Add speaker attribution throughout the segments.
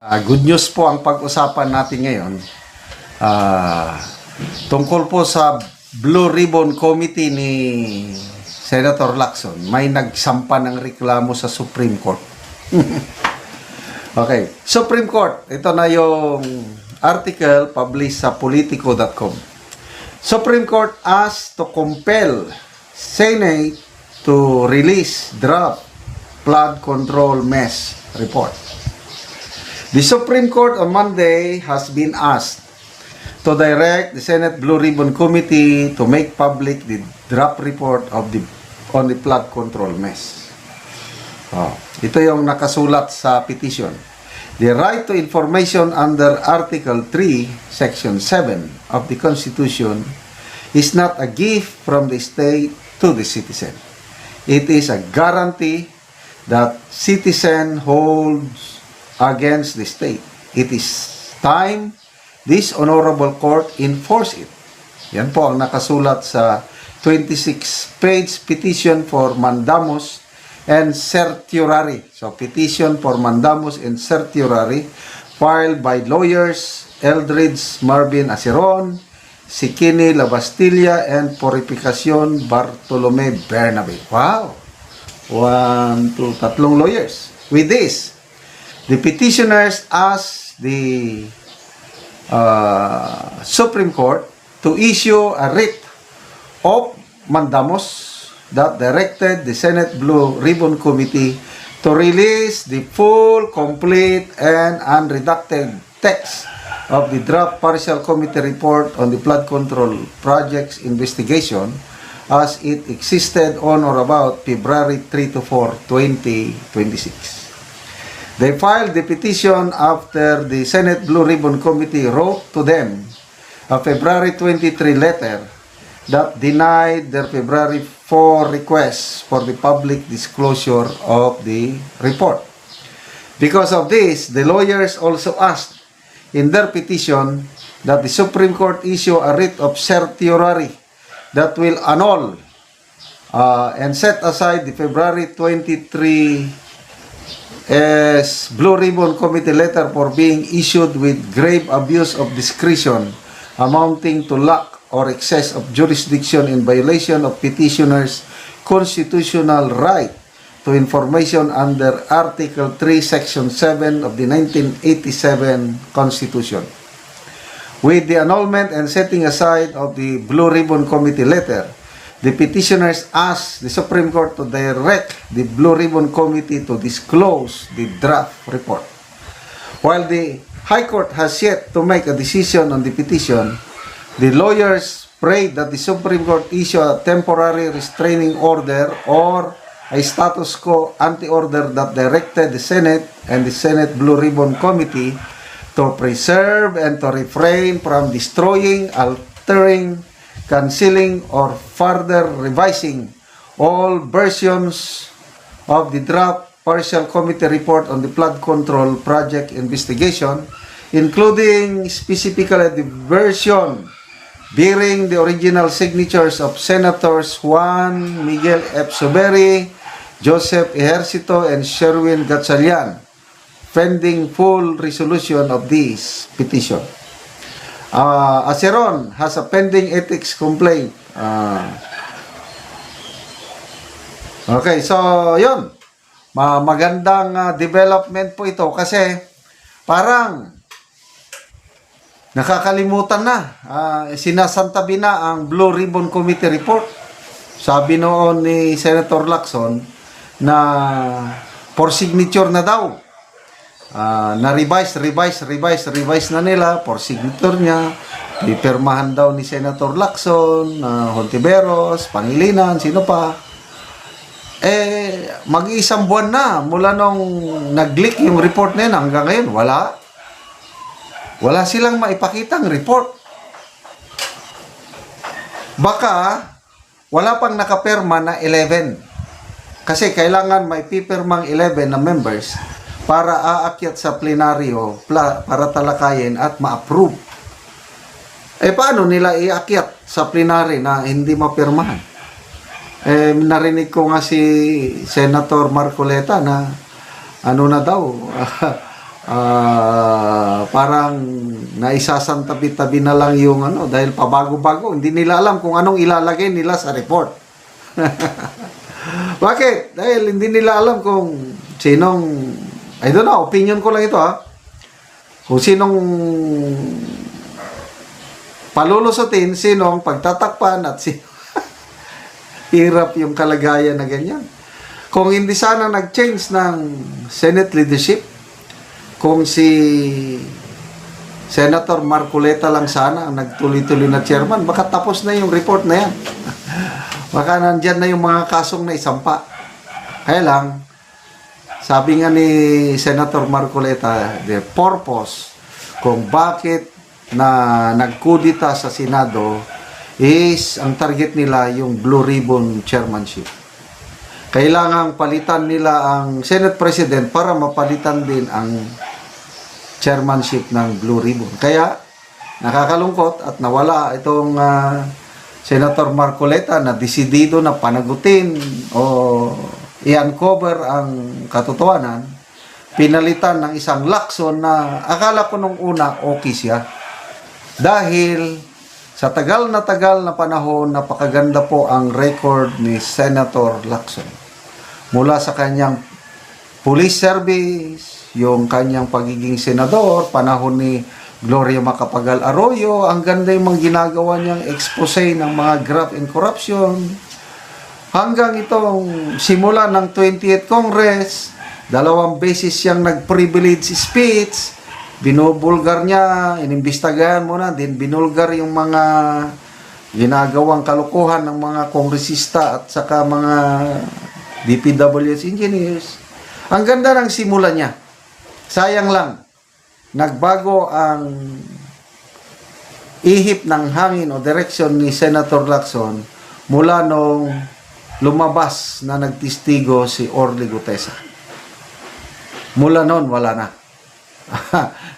Speaker 1: Good news po ang pag-usapan natin ngayon. Tungkol po sa Blue Ribbon Committee ni Senator Lacson. May nagsampa ng reklamo sa Supreme Court. Okay, Supreme Court. Ito na yung article published sa Politico.com. Supreme Court asked to compel Senate to release draft flood control mess report. The Supreme Court on Monday has been asked to direct the Senate Blue Ribbon Committee to make public the draft report on the flood control mess. Ito yung nakasulat sa petition. The right to information under Article 3, Section 7 of the Constitution is not a gift from the state to the citizen. It is a guarantee that citizen holds against the state. It is time this honorable court enforce it. Yan po ang nakasulat sa 26-page petition for mandamus and certiorari. So, petition for mandamus and certiorari filed by lawyers Eldridge Marvin Aceron, Sikini Labastilla, and Purificación Bartolome Bernabe. Wow! 1, 2, 3 lawyers. With this, the petitioners asked the Supreme Court to issue a writ of mandamus that directed the Senate Blue Ribbon Committee to release the full, complete, and unredacted text of the draft partial committee report on the flood control project's investigation as it existed on or about February 3 to 4, 2026. They filed the petition after the Senate Blue Ribbon Committee wrote to them a February 23 letter that denied their February 4 request for the public disclosure of the report. Because of this, the lawyers also asked in their petition that the Supreme Court issue a writ of certiorari that will annul and set aside the February 23 as Blue Ribbon Committee letter for being issued with grave abuse of discretion amounting to lack or excess of jurisdiction in violation of petitioners' constitutional right to information under Article 3, Section 7 of the 1987 Constitution. With the annulment and setting aside of the Blue Ribbon Committee letter, the petitioners asked the Supreme Court to direct the Blue Ribbon Committee to disclose the draft report. While the High Court has yet to make a decision on the petition, the lawyers prayed that the Supreme Court issue a temporary restraining order or a status quo anti-order that directed the Senate and the Senate Blue Ribbon Committee to preserve and to refrain from destroying, altering, canceling, or further revising all versions of the draft partial committee report on the flood control project investigation, including specifically the version bearing the original signatures of Senators Juan Miguel F. Zuberi, Joseph Ejercito, and Sherwin Gatchalian, pending full resolution of this petition. Aceron has a pending ethics complaint. Okay, so yun. Magandang development po ito kasi parang nakakalimutan na. Sinasantabi na ang Blue Ribbon Committee report. Sabi noon ni Senator Lacson na for signature na daw. Na-revise na nila for signature niya. Pipirmahan daw ni Senator Lacson, Hontiveros, Pangilinan, sino pa. Mag-iisang buwan na mula nung nag-leak yung report na yun hanggang ngayon, wala silang maipakitang report. Baka wala pang nakapirma na 11. Kasi kailangan may pipirmang 11 na members para aakyat sa plenaryo para talakayin at ma-approve. Paano nila iakyat sa plenary na hindi mapirmahan? Narinig ko nga si Senator Marcoleta na ano na daw, parang naisasantabi-tabi na lang yung dahil pabago-bago, hindi nila alam kung anong ilalagay nila sa report. Bakit? Dahil hindi nila alam kung sinong, I don't know, opinion ko lang ito kung sinong palulusutin, sinong pagtatakpan at hirap yung kalagayan na ganyan. Kung hindi sana nag-change ng Senate leadership, kung si Senator Marcoleta lang sana ang nagtuloy-tuloy na chairman, baka tapos na yung report na yan. Baka nandyan na yung mga kasong na isampa. Kaya lang, sabi nga ni Senator Marcoleta, the purpose kung bakit na nagkudita sa Senado is ang target nila yung Blue Ribbon Chairmanship. Kailangang palitan nila ang Senate President para mapalitan din ang chairmanship ng Blue Ribbon. Kaya nakakalungkot at nawala itong Senator Marcoleta na desidido na panagutin o i-uncover ang katotohanan, pinalitan ng isang Lacson na akala ko nung una okay siya. Dahil sa tagal na panahon, napakaganda po ang record ni Senator Lacson. Mula sa kanyang police service, yung kanyang pagiging senador, panahon ni Gloria Macapagal Arroyo, ang ganda yung mga ginagawa niyang expose ng mga graft and corruption. Hanggang itong simula ng 20th Congress, 2 beses siyang nag-privilege speech, binubulgar niya, inimbestagahan muna, din binulgar yung mga ginagawang kalukuhan ng mga kongresista at saka mga DPWH engineers. Ang ganda ng simula niya. Sayang lang, nagbago ang ihip ng hangin o direksyon ni Senator Lacson mula nung lumabas na nagtistigo si Orly Gutesa. Mula noon, wala na.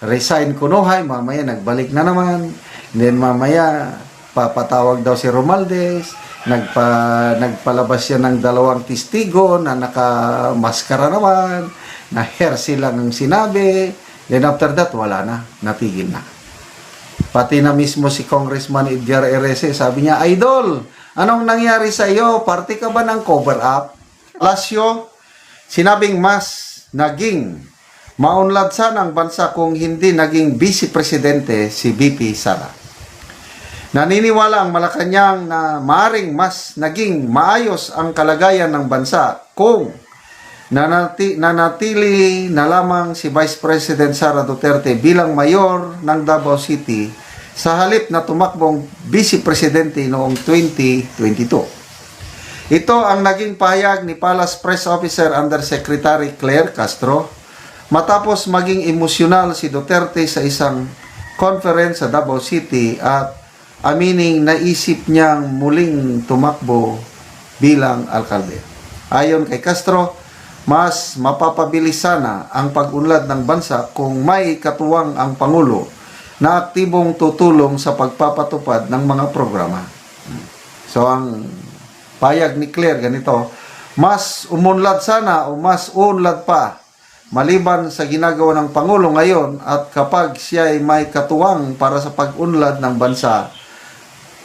Speaker 1: Resign kunuhay, mamaya nagbalik na naman. Then mamaya, papatawag daw si Romualdez. Nagpalabas siya ng 2 testigo na nakamaskara naman, na hearsay lang ang sinabi. Then after that, wala na. Natigil na. Pati na mismo si Congressman Edgar Erese, sabi niya, Idol, anong nangyari sa iyo? Party ka ba ng cover-up? Lasyo, sinabing mas naging maunlad sana ang bansa kung hindi naging vice presidente si VP Sara. Naniniwala ang Malacanang na maaring mas naging maayos ang kalagayan ng bansa kung nanatili na lamang si Vice President Sara Duterte bilang mayor ng Davao City sa halip na tumakbong vice presidente noong 2022. Ito ang naging pahayag ni Palace Press Officer Undersecretary Claire Castro matapos maging emosyonal si Duterte sa isang conference sa Davao City at amining naisip niyang muling tumakbo bilang alkalde. Ayon kay Castro, mas mapapabilis sana ang pag-unlad ng bansa kung may katuwang ang Pangulo na aktibong tutulong sa pagpapatupad ng mga programa. So ang payag ni Claire ganito, mas umunlad sana o mas unlad pa maliban sa ginagawa ng Pangulo ngayon at kapag siya ay may katuwang para sa pag-unlad ng bansa,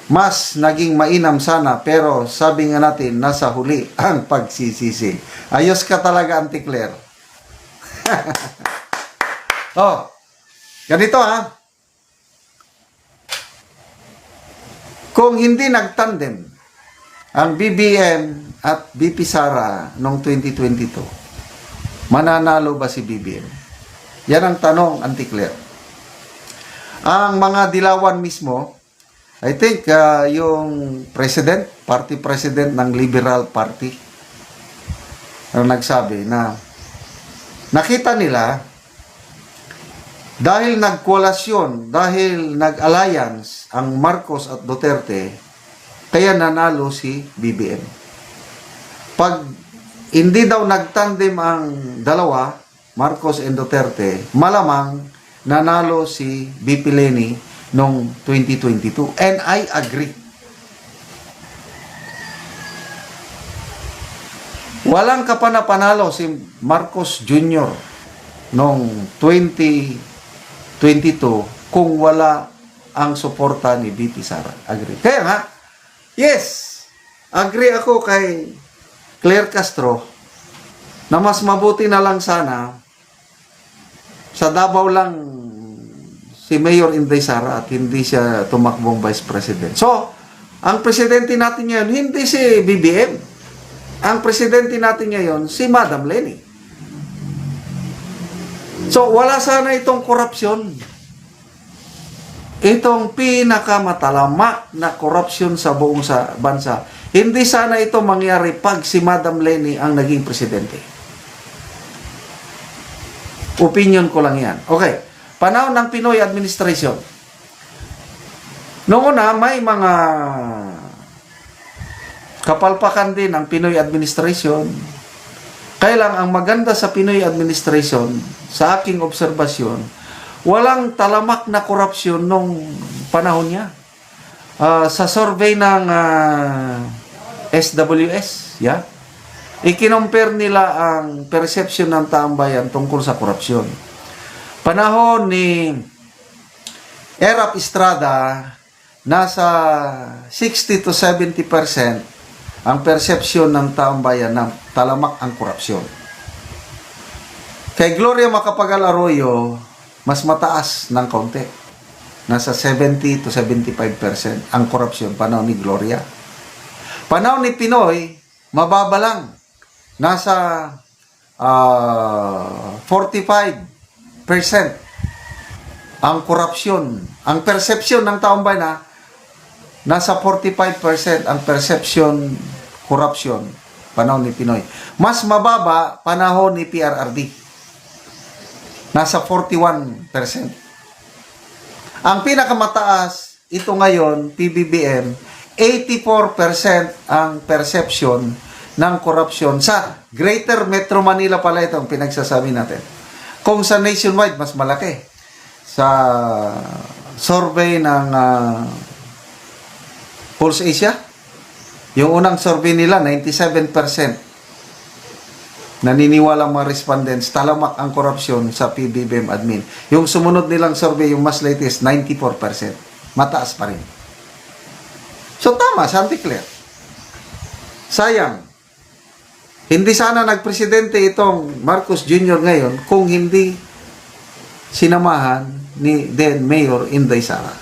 Speaker 1: mas naging mainam sana, pero sabi nga natin, nasa huli ang pagsisisi. Ayos ka talaga, Auntie Claire. Oh, ganito Kung hindi nagtandem ang BBM at VP Sara noong 2022, mananalo ba si BBM? Yan ang tanong, Auntie Claire. Ang mga dilawan mismo, I think yung party president ng Liberal Party ang nagsabi na nakita nila dahil nagkoalasyon, dahil nag-alliance ang Marcos at Duterte, kaya nanalo si BBM. Pag hindi daw nagtandem ang dalawa, Marcos and Duterte, malamang nanalo si BP Leni noong 2022. And I agree. Walang kapanapanalo si Marcos Jr. noong 2022 kung wala ang suporta ni VP Sara. Agree. Kaya nga, yes, agree ako kay Claire Castro na mas mabuti na lang sana sa Davao lang si Mayor Inday Sara at hindi siya tumakbong Vice President. So, ang presidente natin ngayon, hindi si BBM. Ang presidente natin ngayon, si Madam Leni. So, wala sana itong korupsyon. Itong pinakamatalama na korupsyon sa buong bansa. Hindi sana ito mangyari pag si Madam Leni ang naging presidente. Opinion ko lang yan. Okay. Panahon ng Pinoy administration. Noong una, may mga kapalpakan din ng Pinoy administration. Kaya lang, ang maganda sa Pinoy administration, sa aking obserbasyon, walang talamak na korupsyon nung panahon niya. Sa survey ng SWS, yeah, ikinompare nila ang perception ng taong bayan tungkol sa korupsyon. Panahon ni Erap Estrada, nasa 60 to 70% ang perception ng taong bayan na talamak ang korupsyon. Kay Gloria Macapagal Arroyo, mas mataas ng kaunti. Nasa 70 to 75% ang korupsyon panahon ni Gloria. Panahon ni Pinoy, mababa lang. Nasa 45% ang korupsyon. Ang perception ng taong bayan nasa 45% ang perception korupsyon panahon ni Pinoy. Mas mababa panahon ni PRRD. Nasa 41%. Ang pinakamataas, ito ngayon, PBBM, 84% ang perception ng korupsyon sa Greater Metro Manila pala itong pinagsasabi natin. Kung sa nationwide, mas malaki. Sa survey ng Pulse Asia, yung unang survey nila, 97% naniniwala mga respondents, talamak ang korupsyon sa PBBM admin. Yung sumunod nilang survey, yung mas latest, 94%. Mataas pa rin. So tama, Santi Claire. Sayang. Hindi sana nagpresidente itong Marcos Jr. ngayon kung hindi sinamahan ni then Mayor Inday Sara.